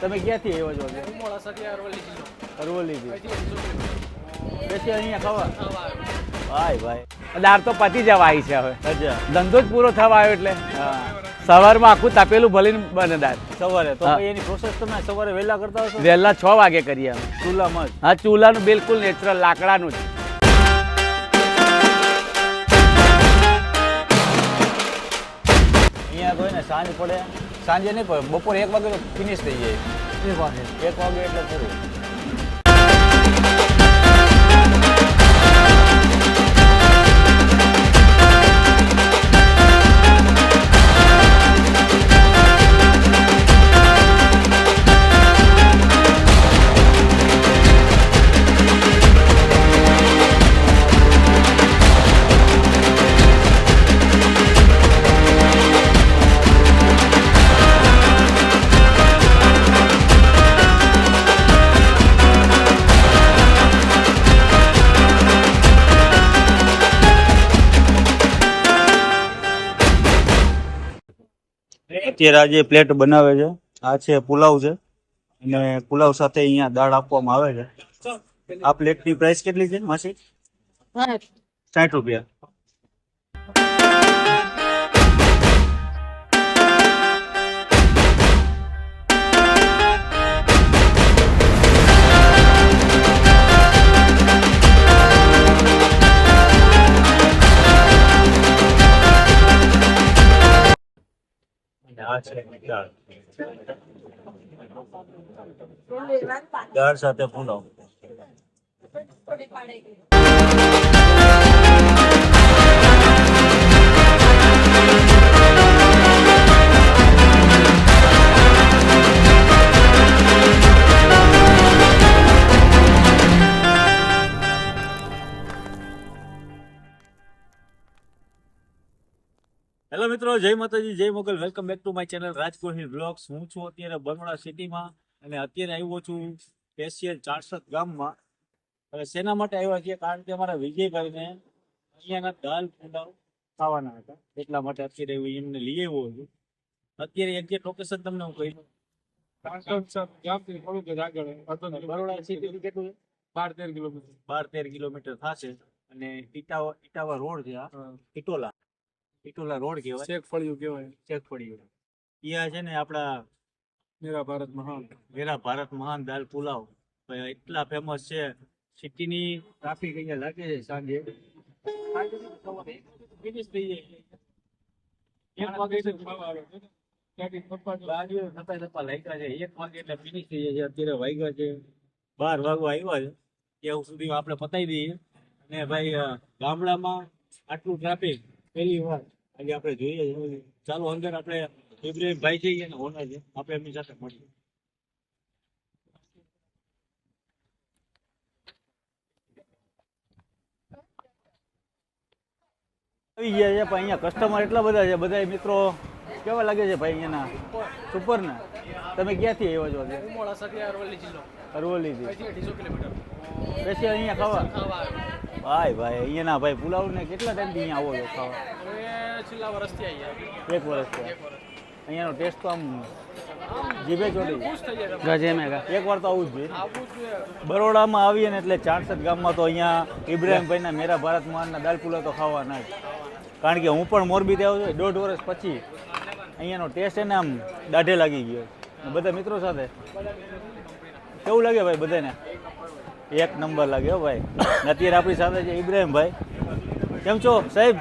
તમે ક્યાંથી આવ્યો છો? અરવલ્લીથી. પછી અહીંયા ખાવા? ભાઈ ભાઈ દાળ તો પતી જવા આવી છે હવે. અચ્છા, ધંધો જ પૂરો થવા આવ્યો એટલે સવારમાં આખું તાપેલું ભલીને બને દાળ સવારે. તો એની પ્રોસેસ તમે સવારે વહેલા કરતા હશો? વહેલા 6 વાગે કરીએ અમે. ચૂલામાં જ? હા, ચૂલાનું બિલકુલ નેચરલ લાકડાનું જ. અહીંયા કોઈ ને સાંજ પડે, સાંજે નહીં પડે, બપોરે 1 વાગે તો ફિનિશ થઈ જાય. 1 વાગે એટલે ખરું. અત્યારે આજે પ્લેટ બનાવે છે. આ છે પુલાવ છે અને પુલાવ સાથે અહીંયા દાળ આપવામાં આવે છે. આ પ્લેટની પ્રાઇસ કેટલી છે માસી? 60 રૂપિયા. દાળ સાથે પુલાવ. હેલો મિત્રો, જય માતાજી, જય Mogal. Welcome back to my channel Rajkohil vlogs. હું છું અત્યારે બરવાડા સિટીમાં અને અત્યારે આવ્યો છું સ્પેશિયલ ચારસદ ગામમાં. હવે શેના માટે આવ્યા છીએ? કારણ કે અમારા વિજયભાઈને અહીંયાના દાલ પુલાવ ખાવાના હતા, એટલા માટે અત્યારે એમને લઈ આવ્યો છું. અત્યારે એક્ઝેક્ટ લોકેશન તમને હું કહી દઉં. બરોડા સિટીથી કેટલું છે? 12-13 કિલોમીટર. 12-13 કિલોમીટર થશે. અને ઇટાવા રોડ છે. ઇટોલા રોડ કહેવાય. શેખફળિયું કહેવાય. શેખફળિયું. ત્યાં છે ને આપણા મેરા ભારત મહાન દાલ પુલાવ એટલા ફેમસ છે. સિટીની ટ્રાફિક અહીંયા લાગે છે સાંજે. ફિનિશ થઈ જાય 1 વાગે એટલે ફિનિશ થઈ જાય છે. અત્યારે વાગ્યા છે 12 વાગવા આવ્યા છે. ત્યાં સુધી આપણે પતાવી દઈએ. અને ભાઈ ગામડામાં આટલું ટ્રાફિક પહેલી વાર આજે આપણે જોઈએ. ચાલો અંદર આપણે ઇબ્રાહીમભાઈ છે ને ઓનર છે, આપણે એમની સાથે મળીએ. આવી ગયા છે પણ અહીંયા કસ્ટમર એટલા બધા છે. બધા મિત્રો કેવા લાગે છે ભાઈ અહીંયાના? સુપર ને. તમે ક્યાંથી આવ્યો છો? અરવલ્લીથી. પછી અહીંયા ખાવા? ભાઈ ભાઈ અહીંયાના ભાઈ પુલાવ ને કેટલા ટાઈમથી અહીંયા આવો છો ખાવા? છેલ્લા વર્ષથી આવ્યા. 1 વર્ષથી. અહીંયાનો ટેસ્ટ તો આમ જીભે ચોટી ગજે મેગા. એક વાર તો આવું જ જોઈએ. બરોડામાં આવીએ ને એટલે ચારસદ ગામમાં તો અહીંયા ઇબ્રાહીમભાઈના મેરા ભારત મહાનના દાલ પુલાવ તો ખાવાના જ. કારણ કે હું પણ મોરબીથી આવ્યો છું 1.5 વર્ષ પછી. અહીંયાનો ટેસ્ટ એને આમ દાઢે લાગી ગયો. બધા મિત્રો સાથે કેવું લાગે ભાઈ? બધાને 1 નંબર લાગે હો ભાઈ. અત્યારે આપણી સાથે છે ઇબ્રાહીમભાઈ. કેમ છો સાહેબ?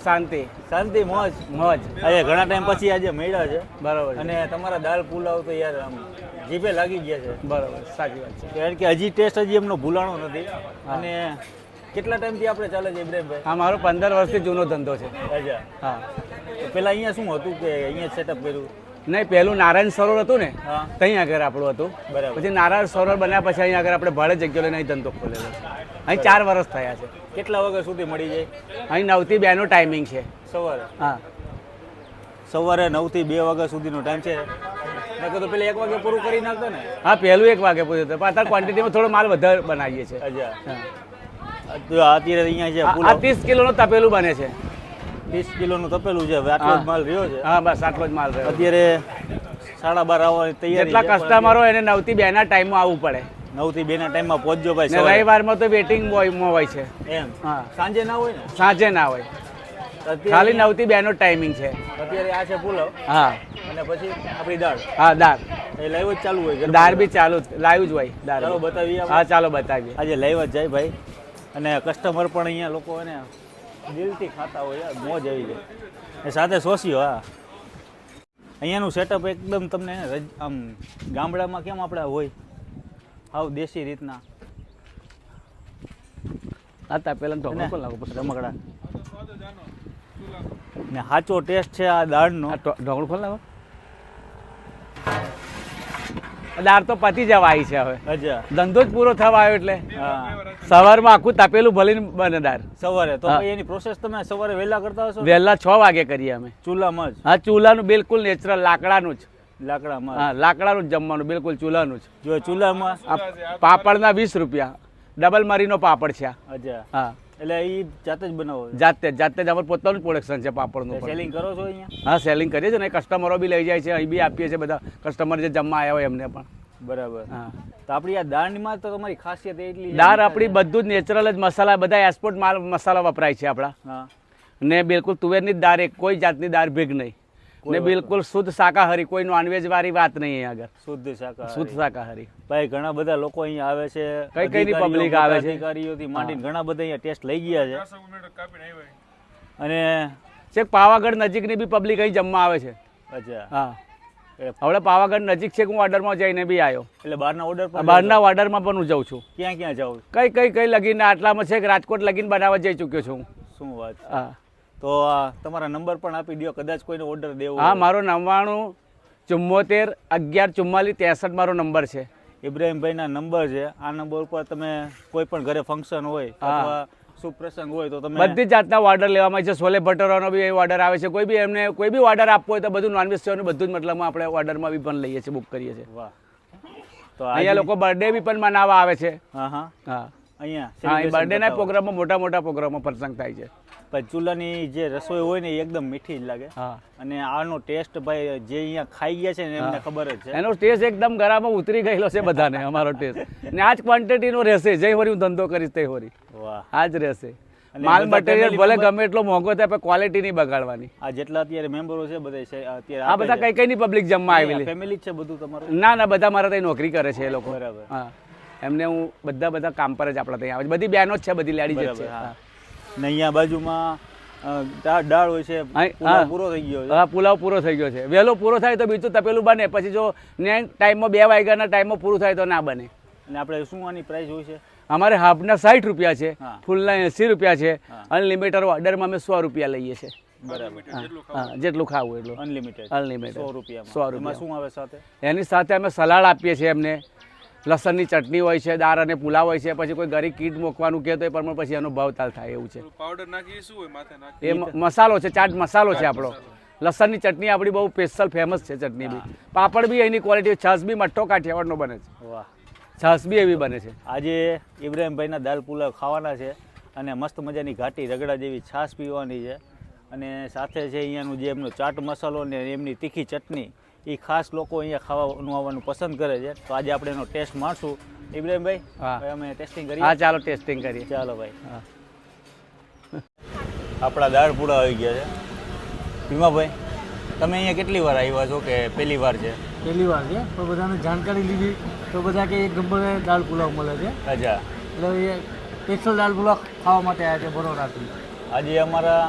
શાંતિ શાંતિ, મોજ મોજ. આજે ઘણા ટાઈમ પછી આજે મળ્યા છે. બરાબર. અને તમારા દાલ પુલાવ તો યાર આમ જીભે લાગી ગયા છે. બરાબર, સાચી વાત છે. કારણ કે હજી ટેસ્ટ એમનો ભૂલાણો નથી. અને કેટલા ટાઈમથી આપણે ચાલે છે ઇબ્રાહીમભાઈ? હા, મારો 15 વર્ષથી જૂનો ધંધો છે. અચ્છા. હા. પેલા અહીંયા શું હતું કે અહીંયા સેટઅપ કર્યું? નહીં, પહેલું નારાયણ સરોવર હતું ને, ત્યાં આગળ આપણું હતું. બરાબર. પછી નારાયણ સરોવર બન્યા પછી અહીંયા આગળ આપણે ભાડે જગ્યા લઈને અહીં ધંધો ખોલેલો. અહીં 4 વર્ષ થયા છે. કેટલા વાગ્યા સુધી મળી જાય? અહીં 9 થી 2 નો ટાઈમિંગ છે સવારે. હા, સવારે 9 થી 2 વાગ્યા સુધીનો ટાઈમ છે. મેં કીધું પેલા 1 વાગે પૂરું કરી નાખતો ને? હા, પહેલું 1 વાગે પૂરું થયું. પણ અત્યારે ક્વોન્ટિટીમાં થોડો માલ વધારે બનાવીએ છીએ. અચ્છા. અત્યારે અહીંયા છે 30 કિલોનું તપેલું બને છે. 30 કિલોનું તપેલું છે. આટલો જ માલ રહ્યો છે? હા, બસ આટલો જ માલ રહ્યો. અત્યારે 12:30 આવવાની તૈયારી જેટલા કસ્ટમરો એને 9 થી 2 ના ટાઈમમાં આવવું પડે. 9 થી 2 ના ટાઈમમાં પહોંચજો ભાઈ. ને રવિવારમાં તો વેટિંગ હોય છે. એમ હા, સાંજે ના હોય ને? સાંજે ના હોય, ખાલી 9 થી 2 નો ટાઈમિંગ છે. અત્યારે આ છે પુલાવ. હા, અને પછી આપણી દાળ. હા દાળ, એ લાઈવ જ ચાલુ હોય? દાળ બી ચાલુ લાઈવ જ હોય. દાળ ચાલો બતાવીએ. હા ચાલો બતાવીએ. આજે લાઈવ જ જાય ભાઈ, અને કસ્ટમર પણ અહીંયા લોકો એને દિલથી ખાતા હોય યાર, મોજ આવી જાય. એ સાથે સોસીઓ. હા, અહીંયાનું સેટઅપ એકદમ તમને આમ ગામડામાં કેમ આપણે હોય હાવ દેશી રીતના. હતા પેલા તો લાગો પછી રમકડા ને સાચો ટેસ્ટ છે આ દાળનો. ઢોકળું ખોલ લાવો. દાળ તો પતી જવા આવી છે હવે. અચ્છા, ધંધો જ પૂરો થવા આવ્યો એટલે હા. સવારમાં આખું તાપેલું ભલીને બને દાળ સવારે તો એની પ્રોસેસ તમે સવારે વહેલા કરતા હશો? વહેલા 6 વાગે કરીએ અમે. ચૂલામાં જ? હા, ચૂલાનું બિલકુલ નેચરલ લાકડાનું જ. લાકડામાં? હા, લાકડાનું જ જમવાનું, બિલકુલ ચૂલાનું જ. જો ચૂલામાં પાપડના 20 રૂપિયા, ડબલ મરીનો પાપડ છે. અચ્છા, હા, એટલે એ જાતે જ બનાવો? જાતે જ અમારું પોતાનું પ્રોડક્શન છે પાપડનું. સેલિંગ કરો છો અહીંયા? હા, સેલિંગ કરીએ છીએ ને, કસ્ટમરો બી લઈ જાય છે, અહીં બી આપીએ છીએ બધા કસ્ટમર જે જમવા આવ્યા હોય એમને પણ. બરાબર. હા, તો આપણી આ દાળમાં તો તમારી ખાસિયત એટલી? દાળ આપણી બધું જ નેચરલ જ મસાલા, બધા એક્સપોર્ટ માલ મસાલા વપરાય છે આપણા. હા, ને બિલકુલ તુવેરની જ દાળ, કોઈ જાતની દાળ ભેગ નહીં, ને બિલકુલ શુદ્ધ શાકાહારી, કોઈ નોનવેજ વાળી વાત નહીં અહીંયા આગળ. શુદ્ધ શાકાહારી? શુદ્ધ શાકાહારી. ભાઈ ઘણા બધા લોકો અહીંયા આવે છે, કઈ કઈની પબ્લિક આવે છે, અધિકારીઓથી માંડીને ઘણા બધા અહીંયા ટેસ્ટ લઈ ગયા છે. અને છેક પાવાગઢ નજીકની બી પબ્લિક અહીં જમવા આવે છે. અચ્છા, હા, હવે પાવાગઢ નજીક છે, હું ઓર્ડરમાં જઈને બી આવ્યો. એટલે બહારના ઓર્ડર પર? બહારના ઓર્ડરમાં પણ હું જાઉં છું. ક્યાં ક્યાં જાઉં? કઈ લગીને આટલામાં છે કે રાજકોટ લગીને બનાવવા જઈ ચૂક્યો છું. શું વાત. હા, તો તમારા નંબર પણ આપી દો, કદાચ કોઈને ઓર્ડર દેવો. હા, મારો 99 74 11 44 63 મારો નંબર છે. ઇબ્રાહીમભાઈના નંબર છે. આ નંબર ઉપર તમે કોઈ પણ ઘરે ફંક્શન હોય અથવા શુભ પ્રસંગ હોય તો તમે બધી જાતના ઓર્ડર લેવામાં છે. છોલે ભટુરાનો બી ઓર્ડર આવે છે, કોઈ બી એમને કોઈ બી ઓર્ડર આપવો હોય તો બધું નોનવેજ સેવાનું બધું જ મતલબમાં આપણે ઓર્ડરમાં બી પણ લઈએ છીએ, બુક કરીએ છીએ. વાહ. તો અહીંયા લોકો બર્થડે બી પણ મનાવવા આવે છે. હા હા હા, અહીંયા હા, એ બર્થડેના પ્રોગ્રામમાં મોટા પ્રોગ્રામમાં પ્રસંગ થાય છે. પણ ચૂલાની જે રસોઈ હોય ને એ એકદમ મીઠી જ લાગે. હા, અને આનો ટેસ્ટ ભાઈ જે અહીંયા ખાઈ ગયા છે ને એમને ખબર જ છે. એનો ટેસ્ટ એકદમ ગળામાં ઉતરી ગયેલો છે બધાને, અમારો ટેસ્ટ. ને આ જ ક્વોન્ટિટીનો રહેશે, જય હોરી હું ધંધો કરીશ તે હોરી. વાહ. આ જ રહેશે. માલ મટીરિયલ ભલે ગમે એટલો મોંઘો થાય પણ ક્વોલિટી નહીં બગાડવાની. આ જેટલા અત્યારે મેમ્બરો છે બધા અત્યારે આ બધા કઈ ની પબ્લિક જમવા આવેલી? ફેમિલી છે બધું તમારું? ના, બધા મારા ત્યાં નોકરી કરે છે એ લોકો. બરાબર. હા, એમને હું બધા કામ પર જ આપણા ત્યાં આવે છે. બધી બહેનો જ છે, બધી લેડીઝ જ છે. ને અહીંયા બાજુમાં દાળ હોય છે, પૂરો થઈ ગયો છે. હા, પુલાવ પૂરો થઈ ગયો છે. વહેલો પૂરો થાય તો બીજું તપેલું બને, પછી જો ટાઈમમાં 2 વાગ્યાના ટાઈમમાં પૂરું થાય તો ના બને. અને આપણે શું આની પ્રાઇસ હોય છે? અમારે હાફના 60 રૂપિયા છે, ફૂલના 80 રૂપિયા છે, અનલિમિટેડ ઓર્ડરમાં અમે 100 રૂપિયા લઈએ છીએ. બરાબર. હા, જેટલું ખાવું એટલું. અનલિમિટેડ? 100 રૂપિયા. 100 રૂપિયા. શું આવે સાથે? એની સાથે અમે સલાડ આપીએ છીએ એમને, લસણની ચટણી હોય છે, દાળ અને પુલાવ હોય છે. પછી કોઈ ગરી કીટ મૂકવાનું કહે તો એ પ્રમાણે પછી એનો ભાવતાલ થાય એવું છે. પાવડર નાખી શું હોય માથે નાખી? એ મસાલો છે, ચાટ મસાલો છે આપણો. લસણની ચટણી આપણી બહુ સ્પેશિયલ ફેમસ છે ચટણી બી. પાપડ બી એની ક્વોલિટી, છાશ બી મઠ્ઠો કાઠિયાવાડનો બને છે. વાહ. છાશ બી એવી બને છે. આજે ઇબ્રાહીમભાઈના દાલ પુલાવ ખાવાના છે અને મસ્ત મજાની ઘાટી રગડા જેવી છાશ પીવાની છે. અને સાથે છે અહીંયાનું જે એમનો ચાટ મસાલો ને એમની તીખી ચટણી, એ ખાસ લોકો અહીંયા ખાવાનું આવવાનું પસંદ કરે છે. તો આજે આપણે એનો ટેસ્ટ માણશું. ઇબ્રાહીમભાઈ, હા, અમે ટેસ્ટિંગ કરીએ? હા, ચાલો ટેસ્ટિંગ કરીએ. ચાલો ભાઈ. હા, આપણા દાળ પુલાવ આવી ગયા છે. ભીમાભાઈ, તમે અહીંયા કેટલી વાર આવ્યા છો કે પહેલી વાર છે? પહેલી વાર છે, તો બધાને જાણકારી લીધી તો બધા કે એક નંબર દાળ પુલાવ મળે છે. અચ્છા. એટલે એ સ્પેશિયલ દાળ પુલાવ ખાવા માટે આવ્યા છે બરોડાથી. આજે અમારા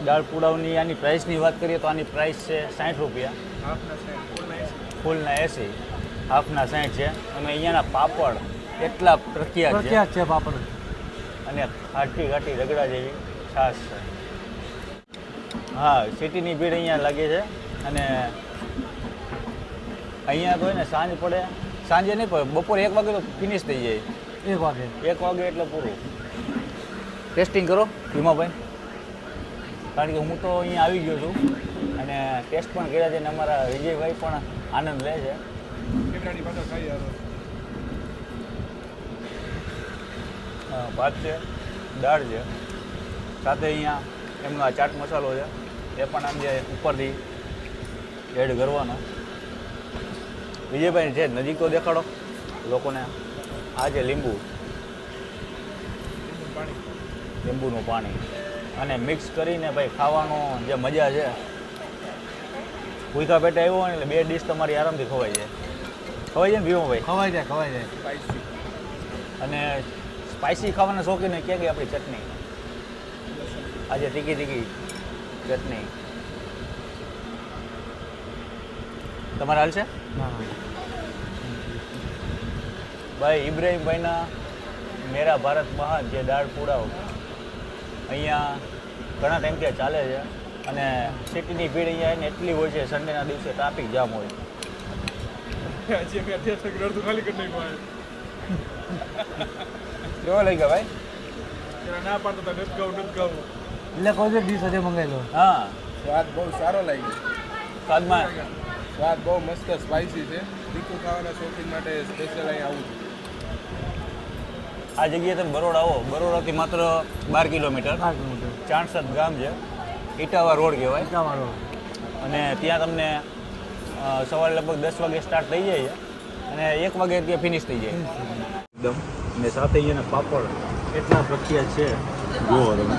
દાળ પુલાવની આની પ્રાઇસની વાત કરીએ તો આની પ્રાઇસ છે 60 રૂપિયા, ફૂલના 80, હાફના 60 છે. અને અહીંયાના પાપડ એટલા પ્રખ્યાત છે પાપડ. અને ઘાટી ઘાટી રગડા જેવી છાશ છે. હા, સિટીની ભીડ અહીંયા લાગે છે. અને અહીંયા તો ને સાંજ પડે, સાંજે નહીં પડે, બપોરે 1 વાગે તો ફિનિશ થઈ જાય. 1 વાગે? 1 વાગે એટલે પૂરું. ટેસ્ટિંગ કરો ભીમાભાઈ, કારણ કે હું તો અહીંયા આવી ગયો છું અને ટેસ્ટ પણ કર્યા છે. અને અમારા વિજયભાઈ પણ આનંદ લે છે. ભાત છે, દાળ છે, સાથે અહીંયા એમનો આ ચાટ મસાલો છે, એ પણ આમ જે ઉપરથી એડ કરવાનો. વિજયભાઈ છે નજીક તો દેખાડો લોકોને. આ છે લીંબુનું પાણી અને મિક્સ કરીને ભાઈ ખાવાનો જે મજા છે, ભૂખા પેટે આવ્યો હોય ને એટલે 2 ડીશ તમારી આરામથી ખવાઈ જાય. ખવાઈ જાય ને ભીમાભાઈ? ખવાઈ જાય અને સ્પાઇસી ખાવાના શોખીન ક્યાં ગઈ આપણી ચટણી? આજે તીખી ચટણી તમારે હાલશે? ભાઈ ઇબ્રાહીમભાઈના મેરા ભારત મહાન જે દાળ પુડાવ અહીંયા ઘણા ટાઈમથી ચાલે છે અને સિટીની ભીડ અહીંયા આવીને એટલી હોય છે. સન્ડેના દિવસે ટ્રાફિક જામ હોય. કેવો લાગ્યો ભાઈ? ના પાડતા નથી ગાવું એટલે કહું છું ડીશ હજે મંગાવી લો. હા, સ્વાદ બહુ સારો લાગ્યો. સ્વાદમાં સ્વાદ બહુ મસ્ત સ્પાઇસી છે. તીખું ખાવાના શોખીન માટે સ્પેશિયલ અહીં આવું છું. આ જગ્યાએ તમે બરોડા આવો, બરોડાથી માત્ર 12 કિલોમીટર 64 ગામ છે. ઇટાવા રોડ કહેવાય. અને ત્યાં તમને સવારે લગભગ 10 વાગે સ્ટાર્ટ થઈ જાય છે અને 1 વાગે ત્યાં ફિનિશ થઈ જાય એકદમ. અને સાથે અહીંયાના પાપડ એટલા પ્રખ્યાત છે, જુઓ તમે.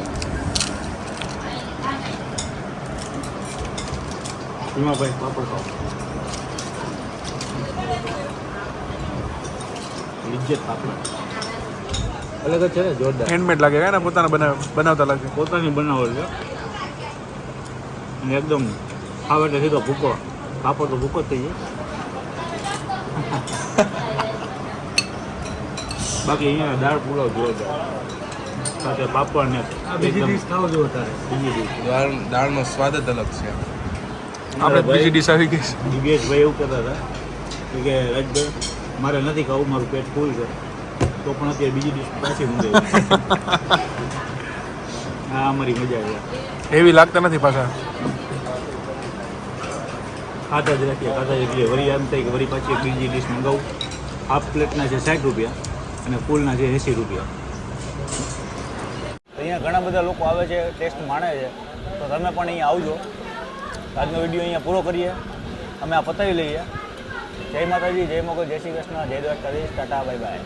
ભીમાભાઈ પાપડ ખાઓ. લિજ્જત પાપડ અલગ જ છે ને, જોરદાર. હેન્ડમેડ લાગે ને, પોતાના બનાવતા લાગે. પોતાની બનાવટ છે અને એકદમ ખાવ એટલે સીધો ભૂકો. પાપડ તો ભૂકો જ થઈ જાય. બાકી અહીંયા દાળ પુલાવ જોરદાર સાથે પાપડ ને બીજી ડીશ ખાવ જો તારે. બીજી ડીશ. દાળનો સ્વાદ જ અલગ છે. આપણે બીજી ડીશ આવી ગઈ છે. દિવ્યેશભાઈ એવું કહેતા હતા કે રાજભાઈ મારે નથી ખાવું, મારું પેટ ફૂલ છે, તો પણ અત્યારે બીજી ડીશ પાછી મંગાવી. હા, અમારી મજા છે. એવી લાગતા નથી પાછા. ખાતા જ રાખીએ એટલે વળી એમ થાય કે વળી પાછી એક બીજી ડીશ મંગાવું. હાફ પ્લેટના છે 60 રૂપિયા અને ફૂલના છે 80 રૂપિયા. અહીંયા ઘણા બધા લોકો આવે છે, ટેસ્ટ માણે છે, તો તમે પણ અહીંયા આવજો. આજનો વિડીયો અહીંયા પૂરો કરીએ, અમે આ પતાવી લઈએ. જય માતાજી, જય મોગલ, જય શ્રી કૃષ્ણ, જય દ્વારકાધીશ, ટાટા, બાય બાય.